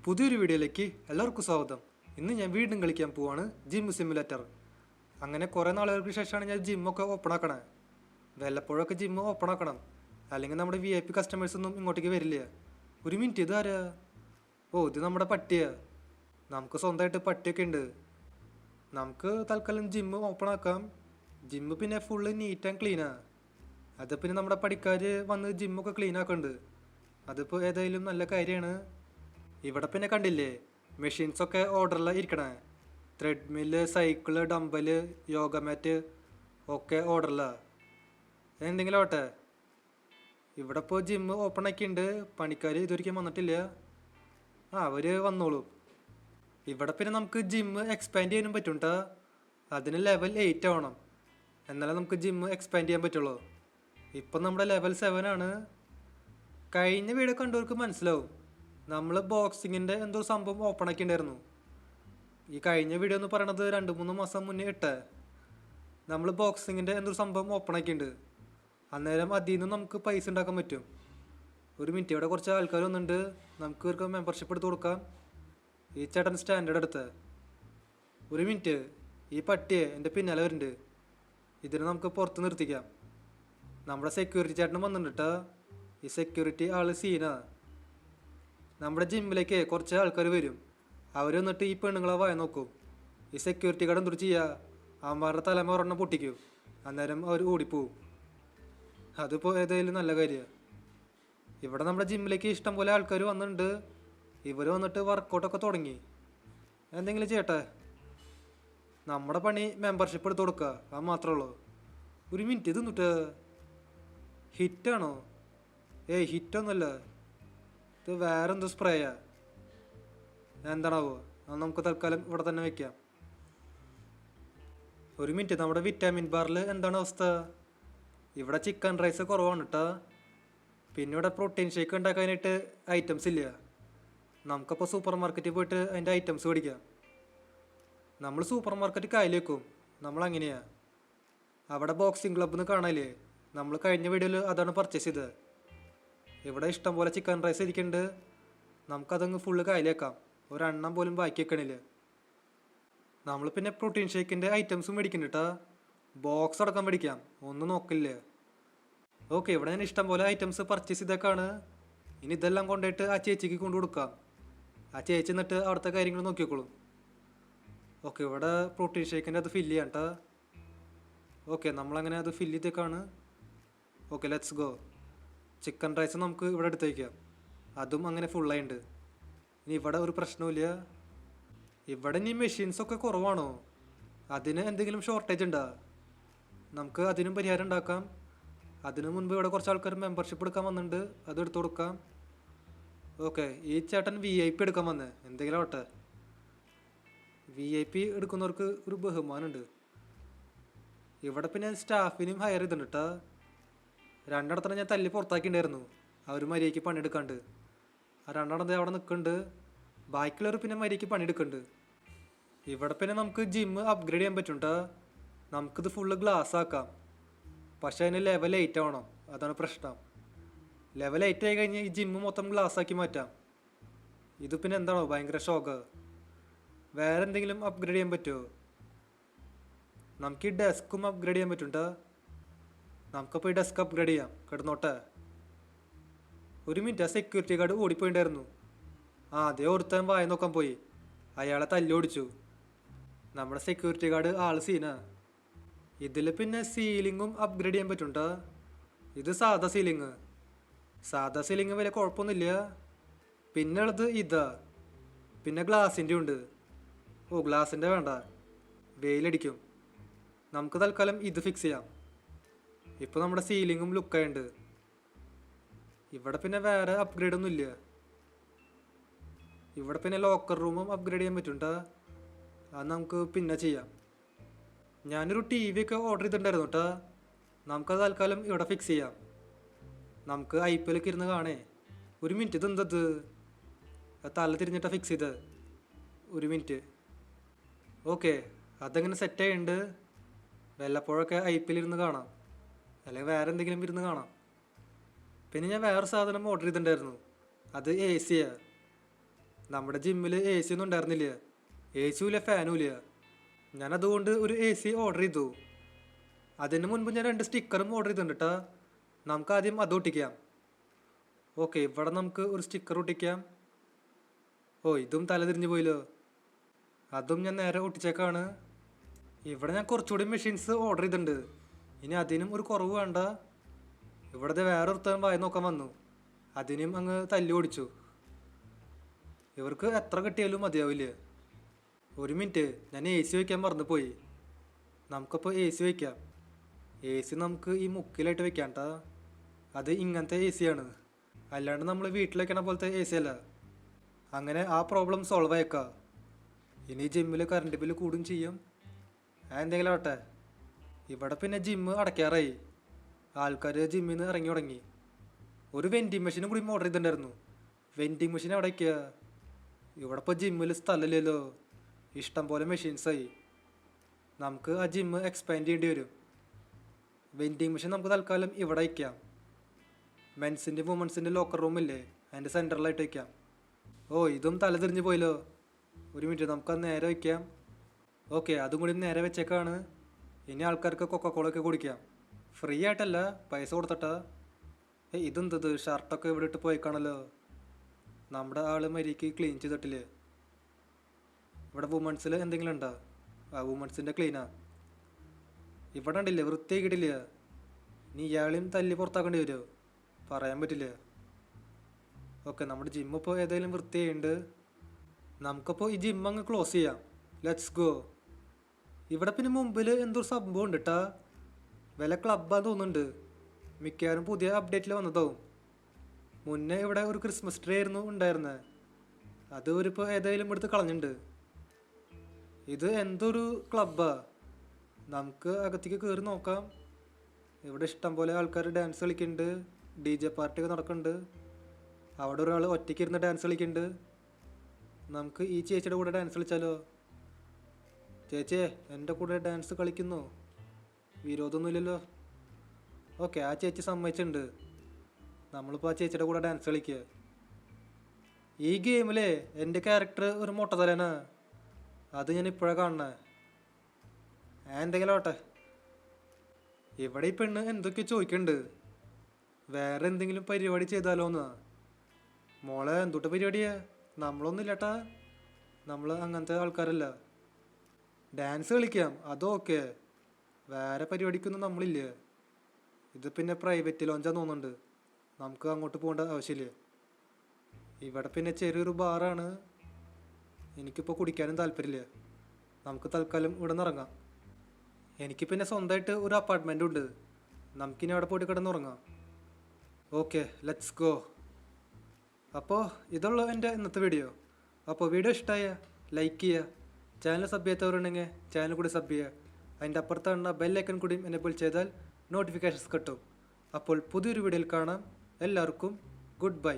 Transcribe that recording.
പുതിയൊരു വീഡിയോയിലേക്ക് എല്ലാവർക്കും സ്വാഗതം. ഇന്ന് ഞാൻ വീണ്ടും കളിക്കാൻ പോവാണ് ജിം സിമുലേറ്റർ. അങ്ങനെ കുറേ നാളുകൾക്ക് ശേഷമാണ് ഞാൻ ജിമ്മൊക്കെ ഓപ്പൺ ആക്കണേ. വല്ലപ്പോഴൊക്കെ ജിം ഓപ്പൺ ആക്കണം, അല്ലെങ്കിൽ നമ്മുടെ VIP കസ്റ്റമേഴ്സ് ഒന്നും ഇങ്ങോട്ടേക്ക് വരില്ല. ഒരു മിനിറ്റ്, ഇത് ആരാ? ഓ, ഇത് നമ്മുടെ പട്ടിയാ. നമുക്ക് സ്വന്തമായിട്ട് പട്ടിയൊക്കെ ഉണ്ട്. നമുക്ക് തൽക്കാലം ജിം ഓപ്പൺ ആക്കാം. ജിമ്മ് പിന്നെ ഫുള്ള് നീറ്റ് ആൻഡ് ക്ലീനാ. അത് പിന്നെ നമ്മുടെ പടിക്കാർ വന്ന് ജിമ്മൊക്കെ ക്ലീൻ ആക്കുന്നുണ്ട്. അതിപ്പോൾ ഏതായാലും നല്ല കാര്യമാണ്. ഇവിടെ പിന്നെ കണ്ടില്ലേ, മെഷീൻസൊക്കെ ഓർഡറിലാണ് ഇരിക്കണേ. ത്രെഡ്മില്ല്, സൈക്കിള്, ഡംബല്, യോഗ മാറ്റ് ഒക്കെ ഓർഡറിലാണ്. എന്തെങ്കിലും ആവട്ടെ, ഇവിടെ ഇപ്പോൾ ജിമ്മ് ഓപ്പൺ ആക്കിയിട്ടുണ്ട്. പണിക്കാർ ഇതുവരെയ്ക്കും വന്നിട്ടില്ല. അവർ വന്നോളൂ. ഇവിടെ പിന്നെ നമുക്ക് ജിമ്മ് എക്സ്പാൻഡ് ചെയ്യാനും പറ്റും കേട്ടോ. അതിന് ലെവൽ 8 ആവണം, എന്നാലേ നമുക്ക് ജിമ്മ് എക്സ്പാൻഡ് ചെയ്യാൻ പറ്റുള്ളൂ. ഇപ്പം നമ്മുടെ ലെവൽ 7 ആണ്. കഴിഞ്ഞ വീഡിയോ കണ്ടവർക്ക് മനസ്സിലാവും, നമ്മൾ ബോക്സിങ്ങിൻ്റെ എന്തോ സംഭവം ഓപ്പൺ ആക്കിയിട്ടുണ്ടായിരുന്നു. ഈ കഴിഞ്ഞ വീഡിയോ എന്ന് പറയണത് 2-3 മാസം മുന്നേ ഇട്ടേ. നമ്മൾ ബോക്സിങ്ങിൻ്റെ എന്തോ സംഭവം ഓപ്പൺ ആക്കിയിട്ടുണ്ട്. അന്നേരം അതിൽ നിന്ന് നമുക്ക് പൈസ ഉണ്ടാക്കാൻ പറ്റും. ഒരു മിനിറ്റ്, ഇവിടെ കുറച്ച് ആൾക്കാർ വന്നിട്ടുണ്ട്. നമുക്ക് ഇവർക്ക് മെമ്പർഷിപ്പ് എടുത്ത് കൊടുക്കാം. ഈ ചേട്ടൻ സ്റ്റാൻഡേർഡ് എടുത്ത്. ഒരു മിനിറ്റ്, ഈ പട്ടിയെ എൻ്റെ പിന്നാലെ വരുന്നുണ്ട്. ഇതിനെ നമുക്ക് പുറത്ത് നിർത്തിക്കാം. നമ്മുടെ സെക്യൂരിറ്റി ചേട്ടനും വന്നിട്ടുണ്ട് കേട്ടോ. ഈ സെക്യൂരിറ്റി ആൾ സീനാ. നമ്മുടെ ജിമ്മിലേക്ക് കുറച്ച് ആൾക്കാർ വരും. അവർ വന്നിട്ട് ഈ പെണ്ണുങ്ങളെ വായ നോക്കും. ഈ സെക്യൂരിറ്റി ഗാർഡ് എന്തൊരു ചെയ്യുക, അവന്മാരുടെ തലമ ഒരെണ്ണം പൊട്ടിക്കും. അന്നേരം അവർ ഓടിപ്പോവും. അതിപ്പോൾ ഏതായാലും നല്ല കാര്യമാണ്. ഇവിടെ നമ്മുടെ ജിമ്മിലേക്ക് ഇഷ്ടം പോലെ ആൾക്കാർ വന്നിട്ടുണ്ട്. ഇവർ വന്നിട്ട് വർക്കൗട്ടൊക്കെ തുടങ്ങി. എന്തെങ്കിലും ചെയ്യട്ടെ. നമ്മുടെ പണി മെമ്പർഷിപ്പ് എടുത്ത് കൊടുക്കുക, അത് മാത്രമേ ഉള്ളൂ. ഒരു മിനിറ്റ്, ഇത് എന്നിട്ട് ഹിറ്റാണോ? ഏയ്, ഹിറ്റൊന്നുമല്ല, ഇത് വേറെന്തോ സ്പ്രേയാ. എന്താണാവോ? അത് നമുക്ക് തൽക്കാലം ഇവിടെ തന്നെ വെക്കാം. ഒരു മിനിറ്റ്, നമ്മുടെ വിറ്റാമിൻ ബാറിൽ എന്താണ് അവസ്ഥ? ഇവിടെ ചിക്കൻ റൈസ് കുറവാണ് കേട്ടോ. പിന്നെ ഇവിടെ പ്രോട്ടീൻ ഷേക്ക് ഉണ്ടാക്കാനായിട്ട് ഐറ്റംസ് ഇല്ല. നമുക്കപ്പോൾ സൂപ്പർ മാർക്കറ്റിൽ പോയിട്ട് അതിൻ്റെ ഐറ്റംസ് മേടിക്കാം. നമ്മൾ സൂപ്പർ മാർക്കറ്റ് കയ്യിൽ വെക്കും. നമ്മളങ്ങനെയാണ്. അവിടെ ബോക്സിംഗ് ക്ലബ്ബിൽ നിന്ന് കാണാല്ലേ, നമ്മൾ കഴിഞ്ഞ വീഡിയോയിൽ അതാണ് പർച്ചേസ് ചെയ്തത്. ഇവിടെ ഇഷ്ടം പോലെ ചിക്കൻ റൈസ് ഇരിക്കുന്നുണ്ട്. നമുക്കതങ്ങ് ഫുള്ള് കയ്യിലേക്കാം. ഒരെണ്ണം പോലും ബാക്കി വെക്കണില്ല. നമ്മൾ പിന്നെ പ്രോട്ടീൻ ഷേക്കിൻ്റെ ഐറ്റംസും മേടിക്കുന്നുണ്ട് കേട്ടോ. ബോക്സ് അടക്കം മേടിക്കാം, ഒന്നും നോക്കില്ല. ഓക്കെ, ഇവിടെ ഞാൻ ഇഷ്ടം പോലെ ഐറ്റംസ് പർച്ചേസ് ചെയ്തേക്കാണ്. ഇനി ഇതെല്ലാം കൊണ്ടുപോയിട്ട് ആ ചേച്ചിക്ക് കൊണ്ടു കൊടുക്കാം. ആ ചേച്ചി എന്നിട്ട് അവിടുത്തെ കാര്യങ്ങൾ നോക്കിക്കോളും. ഓക്കെ, ഇവിടെ പ്രോട്ടീൻ ഷേക്കിൻ്റെ അത് ഫില്ല് ചെയ്യാം കേട്ടോ. ഓക്കെ, നമ്മളങ്ങനെ അത് ഫില്ല് ചെയ്തേക്കാണ്. Okay, let's go. Chicken rice നമുക്ക് ഇവിടെ എടുത്ത് വയ്ക്കാം. അതും അങ്ങനെ ഫുള്ളായിട്ടുണ്ട്. ഇനി ഇവിടെ ഒരു പ്രശ്നവുമില്ല. ഇവിടെ ഇനി മെഷീൻസൊക്കെ കുറവാണോ? അതിന് എന്തെങ്കിലും ഷോർട്ടേജ് ഉണ്ടോ? നമുക്ക് അതിനും പരിഹാരം ഉണ്ടാക്കാം. അതിനു മുൻപ് ഇവിടെ കുറച്ച് ആൾക്കാർ മെമ്പർഷിപ്പ് എടുക്കാൻ വന്നിട്ടുണ്ട്, അത് എടുത്തു കൊടുക്കാം. ഓക്കെ, ഈ ചേട്ടൻ VIP എടുക്കാൻ വന്നേ. എന്തെങ്കിലും ആവട്ടെ, VIP എടുക്കുന്നവർക്ക് ഒരു ബഹുമാനമുണ്ട്. ഇവിടെ പിന്നെ സ്റ്റാഫിനും ഹയർ ചെയ്തിട്ടുണ്ട് കേട്ടോ. രണ്ടിടത്തന്നെ ഞാൻ തല്ലി പുറത്താക്കിയിട്ടുണ്ടായിരുന്നു, അവർ മര്യാദയ്ക്ക് പണിയെടുക്കാണ്ട്. ആ രണ്ടെണ്ണത്തെ അവിടെ നിൽക്കുന്നുണ്ട്. ബാക്കിയുള്ളവർ പിന്നെ മര്യാദയ്ക്ക് പണിയെടുക്കുന്നുണ്ട്. ഇവിടെ പിന്നെ നമുക്ക് ജിമ്മ് അപ്ഗ്രേഡ് ചെയ്യാൻ പറ്റും കേട്ടോ. നമുക്കിത് ഫുള്ള് ഗ്ലാസ് ആക്കാം. പക്ഷേ അതിന് ലെവൽ 8 ആവണം, അതാണ് പ്രശ്നം. ലെവൽ 8 ആയി കഴിഞ്ഞ് ഈ ജിമ്മ് മൊത്തം ഗ്ലാസ് ആക്കി മാറ്റാം. ഇത് പിന്നെ എന്താണോ ഭയങ്കര ഷോക്ക്. വേറെ എന്തെങ്കിലും അപ്ഗ്രേഡ് ചെയ്യാൻ പറ്റുമോ? നമുക്ക് ഈ ഡെസ്കും അപ്ഗ്രേഡ് ചെയ്യാൻ പറ്റും കേട്ടോ. നമുക്കപ്പോൾ ഈ ഡെസ്ക് അപ്ഗ്രേഡ് ചെയ്യാം. കിടന്നോട്ടെ. ഒരു മിനിറ്റ്, ആ സെക്യൂരിറ്റി ഗാർഡ് ഓടിപ്പോയിണ്ടായിരുന്നു. അതേ ഒരുത്തൻ വായ നോക്കാൻ പോയി, അയാളെ തല്ലോടിച്ചു. നമ്മുടെ സെക്യൂരിറ്റി ഗാർഡ് ആൾ സീനാ. ഇതിൽ പിന്നെ സീലിങ്ങും അപ്ഗ്രേഡ് ചെയ്യാൻ പറ്റും കേട്ടോ. ഇത് സാധാ സീലിങ്. സാധാ സീലിങ് വലിയ കുഴപ്പമൊന്നുമില്ല. പിന്നെ ഉള്ളത് ഇതാ. പിന്നെ ഗ്ലാസിൻ്റെ ഉണ്ട്. ഓ, ഗ്ലാസിൻ്റെ വേണ്ട, വെയിലടിക്കും. നമുക്ക് തൽക്കാലം ഇത് ഫിക്സ് ചെയ്യാം. ഇപ്പോൾ നമ്മുടെ സീലിങ്ങും ലുക്കായുണ്ട്. ഇവിടെ പിന്നെ വേറെ അപ്ഗ്രേഡ് ഒന്നും ഇല്ല. ഇവിടെ പിന്നെ ലോക്കർ റൂമും അപ്ഗ്രേഡ് ചെയ്യാൻ പറ്റും കേട്ടോ. അത് നമുക്ക് പിന്നെ ചെയ്യാം. ഞാനൊരു TV ഒക്കെ ഓർഡർ ചെയ്തിട്ടുണ്ടായിരുന്നു കേട്ടോ. നമുക്കത് തൽക്കാലം ഇവിടെ ഫിക്സ് ചെയ്യാം. നമുക്ക് IPL ഒക്കെ ഇരുന്ന് കാണേ. ഒരു മിനിറ്റ്, ഇതെന്തത്? തല തിരിഞ്ഞിട്ടാണ് ഫിക്സ് ചെയ്തത്. ഒരു മിനിറ്റ്. ഓക്കെ, അതങ്ങനെ സെറ്റ് ആയിട്ടുണ്ട്. വല്ലപ്പോഴൊക്കെ IPL ഇരുന്ന് കാണാം, അല്ലെങ്കിൽ വേറെ എന്തെങ്കിലും ഇരുന്ന് കാണാം. പിന്നെ ഞാൻ വേറെ സാധനം ഓർഡർ ചെയ്തിട്ടുണ്ടായിരുന്നു, അത് AC ആണ്. നമ്മുടെ ജിമ്മിൽ എ സി ഒന്നും ഉണ്ടായിരുന്നില്ല. എ സിയും ഇല്ല, ഫാനും ഇല്ല. ഞാനതുകൊണ്ട് ഒരു എ സി ഓർഡർ ചെയ്തു. അതിന് മുൻപ് ഞാൻ 2 സ്റ്റിക്കറും ഓർഡർ ചെയ്തിട്ടുണ്ട് കേട്ടോ. നമുക്ക് ആദ്യം അത് ഒട്ടിക്കാം. ഓക്കെ, ഇവിടെ നമുക്ക് ഒരു സ്റ്റിക്കർ ഒട്ടിക്കാം. ഓ, ഇതും തല തിരിഞ്ഞു പോയല്ലോ. അതും ഞാൻ നേരെ ഒട്ടിച്ചേക്കാണ്. ഇവിടെ ഞാൻ കുറച്ചുകൂടി മെഷീൻസ് ഓർഡർ ചെയ്തിട്ടുണ്ട്. ഇനി അതിനും ഒരു കുറവ് വേണ്ട. ഇവിടുത്തെ വേറൊരുത്തൻ വായി നോക്കാൻ വന്നു. അതിനും അങ്ങ് തല്ലി ഓടിച്ചു. ഇവർക്ക് എത്ര കിട്ടിയാലും മതിയാവില്ല. ഒരു മിനിറ്റ്, ഞാൻ എ സി വയ്ക്കാൻ മറന്നു പോയി. നമുക്കപ്പോൾ എ സി വയ്ക്കാം. എ സി നമുക്ക് ഈ മുക്കിലായിട്ട് വെക്കാം കേട്ടോ. അത് ഇങ്ങനത്തെ എ സി ആണ്, അല്ലാണ്ട് നമ്മൾ വീട്ടിൽ വയ്ക്കണ പോലത്തെ എ സി അല്ല. അങ്ങനെ ആ പ്രോബ്ലം സോൾവ് ആയേക്കാം. ഇനി ജിമ്മിൽ കറണ്ട് ബില്ല് കൂടും ചെയ്യും. എന്തെങ്കിലും ആവട്ടെ. ഇവിടെ പിന്നെ ജിമ്മ് അടയ്ക്കാറായി. ആൾക്കാർ ജിമ്മിൽ നിന്ന് ഇറങ്ങി തുടങ്ങി. ഒരു വെൻഡിങ് മെഷീനും കൂടി ഓർഡർ ചെയ്തിട്ടുണ്ടായിരുന്നു. വെൻഡിങ് മെഷീൻ എവിടെ വയ്ക്കുക? ഇവിടെ ഇപ്പോൾ ജിമ്മിൽ സ്ഥലമില്ലല്ലോ. ഇഷ്ടം പോലെ മെഷീൻസായി. നമുക്ക് ആ ജിമ്മ് എക്സ്പാൻഡ് ചെയ്യേണ്ടി വരും. വെൻഡിങ് മെഷീൻ നമുക്ക് തൽക്കാലം ഇവിടെ വയ്ക്കാം. മെൻസിൻ്റെ വുമൻസിൻ്റെ ലോക്കർ റൂമില്ലേ, അതിൻ്റെ സെൻറ്ററിലായിട്ട് വയ്ക്കാം. ഓ, ഇതും തല തിരിഞ്ഞ് പോയല്ലോ. ഒരു മിനിറ്റ്, നമുക്കത് നേരെ വയ്ക്കാം. ഓക്കെ, അതും കൂടി നേരെ വെച്ചേക്കാണ്. ഇനി ആൾക്കാർക്ക് കൊക്കക്കോളൊക്കെ കുടിക്കാം. ഫ്രീ ആയിട്ടല്ല, പൈസ കൊടുത്തിട്ടാ. ഇതെന്തത് ഷർട്ടൊക്കെ ഇവിടെ ഇട്ട് പോയിക്കാണല്ലോ. നമ്മുടെ ആൾ മരിക്ക് ക്ലീൻ ചെയ്തിട്ടില്ലേ? ഇവിടെ വുമൻസിൽ എന്തെങ്കിലും ഉണ്ടോ? ആ, വുമൻസിൻ്റെ ക്ലീനാ. ഇവിടെ ഉണ്ടില്ലേ, വൃത്തിയാക്കിയിട്ടില്ല. ഇനി ഇയാളെയും തല്ലി പുറത്താക്കേണ്ടി വരുമോ? പറയാൻ പറ്റില്ല. ഓക്കെ, നമ്മുടെ ജിമ്മിപ്പോൾ ഏതായാലും വൃത്തിയായിട്ടുണ്ട്. നമുക്കപ്പോൾ ഈ ജിം അങ്ങ് ക്ലോസ് ചെയ്യാം. Let's go. ഇവിടെ പിന്നെ മുമ്പിൽ എന്തൊരു സംഭവം ഉണ്ട് കേട്ടാ. വില ക്ലബ്ബാന്ന് തോന്നുന്നുണ്ട്. മിക്കവാറും പുതിയ അപ്ഡേറ്റിൽ വന്നതാവും. മുന്നേ ഇവിടെ ഒരു ക്രിസ്മസ് ട്രീ ആയിരുന്നു ഉണ്ടായിരുന്നത്. അത് ഒരിപ്പോൾ ഏതായാലും എടുത്ത് കളഞ്ഞിട്ടുണ്ട്. ഇത് എന്തൊരു ക്ലബ്ബാ. നമുക്ക് അകത്തേക്ക് കയറി നോക്കാം. ഇവിടെ ഇഷ്ടം പോലെ ആൾക്കാർ ഡാൻസ് കളിക്കുന്നുണ്ട്. DJ പാർട്ടിയൊക്കെ നടക്കുന്നുണ്ട്. അവിടെ ഒരാൾ ഒറ്റയ്ക്ക് ഇരുന്ന് ഡാൻസ് കളിക്കുന്നുണ്ട്. നമുക്ക് ഈ ചേച്ചിയുടെ കൂടെ ഡാൻസ് കളിച്ചാലോ? ചേച്ചിയെ, എൻ്റെ കൂടെ ഡാൻസ് കളിക്കുന്നു. വിരോധമൊന്നുമില്ലല്ലോ. ഓക്കെ, ആ ചേച്ചി സമ്മതിച്ചിട്ടുണ്ട്. നമ്മളിപ്പോൾ ആ ചേച്ചിയുടെ കൂടെ ഡാൻസ് കളിക്കുക. ഈ ഗെയിമിലെ എൻ്റെ ക്യാരക്ടർ ഒരു മൊട്ടതലനാ. അത് ഞാൻ ഇപ്പോഴാണ് കാണണേ. എന്തെങ്കിലും ആവട്ടെ. ഇവിടെ ഈ പെണ്ണ് എന്തൊക്കെയോ ചോദിക്കുന്നുണ്ട്. വേറെ എന്തെങ്കിലും പരിപാടി ചെയ്താലോന്നാ. മോളെ, എന്തൊട്ട് പരിപാടിയാ? നമ്മളൊന്നും ഇല്ലട്ടാ. നമ്മൾ അങ്ങനത്തെ ആൾക്കാരല്ല. ഡാൻസ് കളിക്കാം, അതോക്കെ. വേറെ പരിപാടിക്കൊന്നും നമ്മളില്ല. ഇത് പിന്നെ പ്രൈവറ്റ് ലോഞ്ചാന്ന് തോന്നുന്നുണ്ട്. നമുക്ക് അങ്ങോട്ട് പോകേണ്ട ആവശ്യമില്ല. ഇവിടെ പിന്നെ ചെറിയൊരു ബാറാണ്. എനിക്കിപ്പോൾ കുടിക്കാനും താല്പര്യമില്ല. നമുക്ക് തൽക്കാലം ഇവിടെ നിന്ന് ഇറങ്ങാം. എനിക്ക് പിന്നെ സ്വന്തമായിട്ട് ഒരു അപ്പാർട്ട്മെൻറ്റും ഉണ്ട്. നമുക്കിനി അവിടെ പോയിട്ട് കിടന്നുറങ്ങാം. Okay, let's go. അപ്പോൾ ഇതുള്ള എൻ്റെ ഇന്നത്തെ വീഡിയോ. അപ്പോൾ വീഡിയോ ഇഷ്ടമായ ലൈക്ക് ചെയ്യുക. ചാനൽ സബ് ചെയ്യാത്തവരുണ്ടെങ്കിൽ ചാനൽ കൂടി സബ് ചെയ്യുക. അതിൻ്റെ അപ്പുറത്തുള്ള ബെല്ലൈക്കൺ കൂടി എനേബിൾ ചെയ്താൽ നോട്ടിഫിക്കേഷൻസ് കിട്ടും. അപ്പോൾ പുതിയൊരു വീഡിയോയിൽ കാണാം. എല്ലാവർക്കും ഗുഡ് ബൈ.